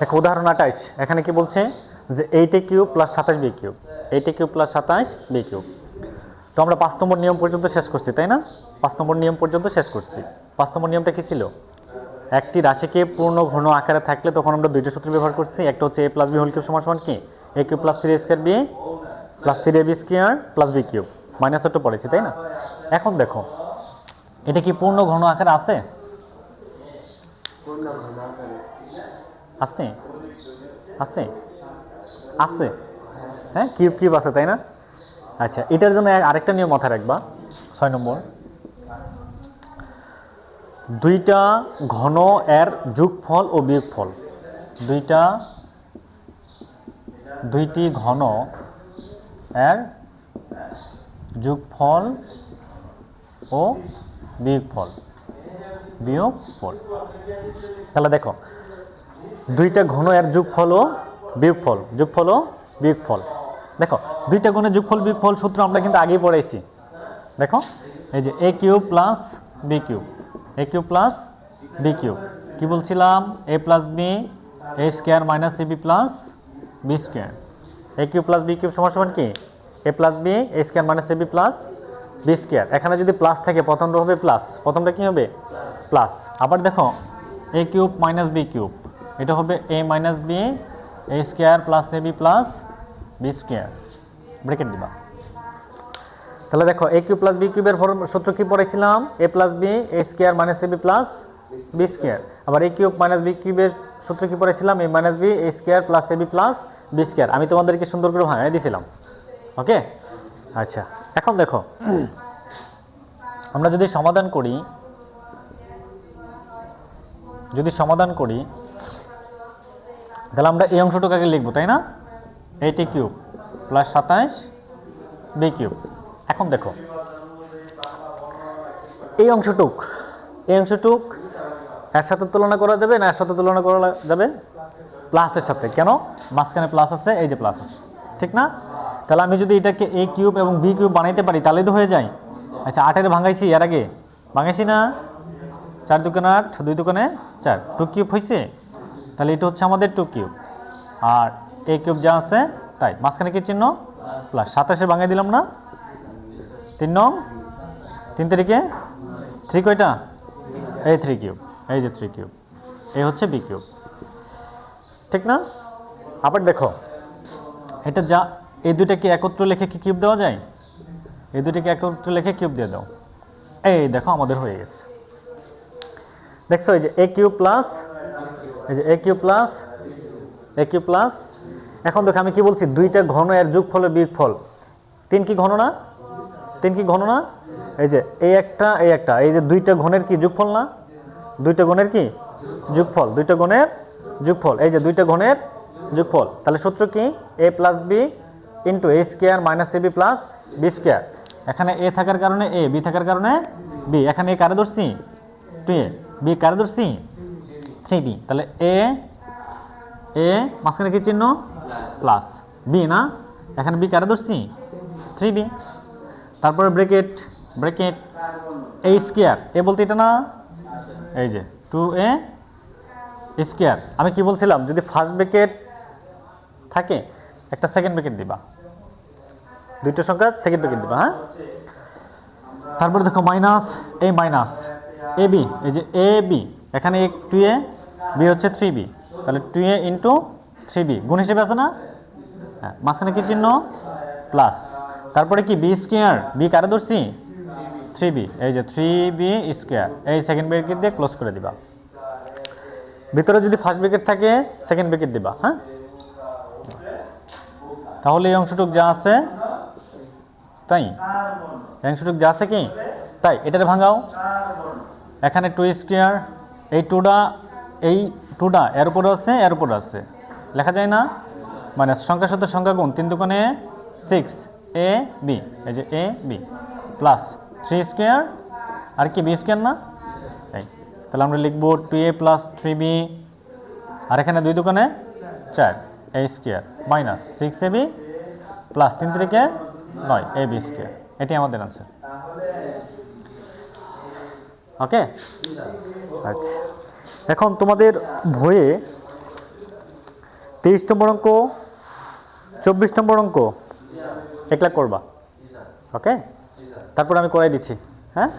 দেখো উদাহরণ 28 এখানে কি বলছে যে 8a cube plus 27b cube, 8a cube plus 27b cube. তো আমরা 5 নম্বর নিয়ম পর্যন্ত শেষ করছি, তাই না? 5 নম্বর নিয়ম পর্যন্ত শেষ করছি। 5 নম্বর নিয়মটা কি ছিল? একটি রাশিকে পূর্ণ ঘন আকারে থাকলে তখন আমরা দুইটা সূত্র ব্যবহার করছি। একটা হচ্ছে a plus b whole cube সমান সমান কি a cube plus 3a square b plus 3ab square plus b cube, minus তো পড়েছি, তাই না? এখন দেখো এটা কি পূর্ণ ঘন আকারে আছে? আছে আছে আছে, হ্যাঁ কিউব কিউব আছে, তাই না? আচ্ছা, এটার জন্য আরেকটা নিয়ম মাথায় রাখবা। 6 নম্বর, দুইটা ঘন এর যোগফল ও বিয়োগফল, দুইটি ঘন এর যোগফল ও বিয়োগফল। তাহলে দেখো দুইটা ঘন এর যোগফল ও বিয়োগফল, দেখো দুইটা গুণের যোগফল বিয়োগফল সূত্র আমরা কিন্তু আগেই পড়াইছি। দেখো এই যে a cube plus b cube, a cube plus b cube, কি বলছিলাম? a plus b a square minus ab plus b square, a cube plus b cube সমান সমান কি a plus b a square minus ab plus b square. এখানে যদি plus থাকে প্রথমটা হবে প্লাস, প্রথমটা কি হবে? প্লাস। আবার দেখো a cube minus b cube, এটা হবে a minus b a square plus ab plus b square, bracket দিবা। তাহলে দেখো a কিউব প্লাস b কিউবের সূত্র কি পড়াইছিলাম? a plus b a square minus ab plus b square. আবার a কিউব মাইনাস b কিউবের সূত্র কি পড়াইছিলাম? a minus b a square plus ab plus b square. আমি তোমাদেরকে সুন্দর করে ভাঙাই দিয়েছিলাম। ওকে, আচ্ছা এখন দেখো আমরা যদি সমাধান করি তাহলে আমরা এই অংশটুকু আগে লিখবো, তাই না? 8a cube plus 27b cube. এখন দেখো এই অংশটুক এর সাথে তুলনা করা যাবে না এর সাথে তুলনা করা যাবে? প্লাসের সাথে। কেন? মাঝখানে প্লাস আছে, এই যে প্লাস আছে, ঠিক না? তাহলে আমি যদি এটাকে a কিউব এবং b কিউব বানাইতে পারি তাহলে তো হয়ে যায়। আচ্ছা 8 এর ভাঙাইছি, এর আগে ভাঙাইছি না? 4 দুগুণে 8, 2 দুগুণে 4, 2 কিউব হয়েছে। তাহলে এটা হচ্ছে আমাদের 2 কিউব, আর a কিউব যা আছে তাই। মাঝখানে কি চিহ্ন? প্লাস। 27 ভাঙাই দিলাম না? 3 নং 3 তারিখে 3 কয়টা? এই 3 কিউব, এই যে 3 কিউব, এই হচ্ছে b কিউব, ঠিক না? আবার দেখো এটা যা, এই দুটাকে একত্র লিখে কি কিউব দেওয়া যায়? এই দুটাকে একত্র লিখে কিউব দিয়ে দাও। এই দেখো আমাদের হয়ে গেছে। দেখছো এই যে a কিউব প্লাস, এই যে a কিউব প্লাস। এখন দেখো আমি কি বলছি? দুইটা ঘন এর যোগফল ও বিয়োগফল। 3 কি ঘন না? 3 কি ঘন না? এই যে এই একটা এই যে দুইটা ঘনের কি যোগফল না? দুইটা ঘনের কি যোগফল? দুইটা ঘনের যোগফল, এই যে দুইটা ঘনের যোগফল। তাহলে সূত্র কি? a plus b into a square minus ab plus b square. এখানে a থাকার কারণে a, b থাকার কারণে b। এখানে a কারে ধরছি? 2a, b কারে ধরছি? 3b। তাহলে a মাঝখানে কি চিহ্ন? প্লাস। b না, এখানে b কারে ধরছি? 3b। তারপরে ব্র্যাকেট a স্কয়ার, a বলতে এটা না, এই যে 2a স্কয়ার। আমি কি বলছিলাম? যদি ফার্স্ট ব্র্যাকেট থাকে একটা সেকেন্ড ব্র্যাকেট দিবা, দুইটা সংখ্যা সেকেন্ড ব্র্যাকেট দিবা, হ্যাঁ? তারপরে দেখো মাইনাস ab, এই যে ab, এখানে 2a, b হচ্ছে 3b, তাহলে 2a ইন্টু 3b গুণ হিসেবে আছে না? হ্যাঁ, মাঝখানে কি চিহ্ন? প্লাস। তারপরে কি b স্কয়ার, b কারে ধরছি? 3b, এই যে 3b স্কয়ার, এই সেকেন্ড ব্র্যাকেট দিয়ে ক্লোজ করে দিবা। ভিতরে যদি ফার্স্ট ব্র্যাকেট থাকে সেকেন্ড ব্র্যাকেট দিবা, হ্যাঁ? তাহলে এই অংশটুক যা আছে তাই, এই অংশটুক যা আছে কি তাই। এটারে ভাঙাও। এখানে 2 স্কয়ার, এই 2টা এর উপরে আছে, এর উপরে আছে, লেখা যায় না? মানে সংখ্যার সাথে সংখ্যা গুণ, 3 দুগুণে 6 ab, এই যে ab প্লাস 3 স্কয়ার, আর কি b স্কয়ার না? এই তাহলে আমরা লিখব 2a প্লাস 3b, আর এখানে 2 দুগুণে 4 a square minus 6ab plus 3 3 9 ab square. এটি আমাদের आंसर। ওকে, আচ্ছা এখন তোমাদের বইয়ে 30 নম্বর অঙ্ক 24 নম্বর অঙ্ক একলা করবা, ওকে? তারপর আমি করাই দিচ্ছি, হ্যাঁ?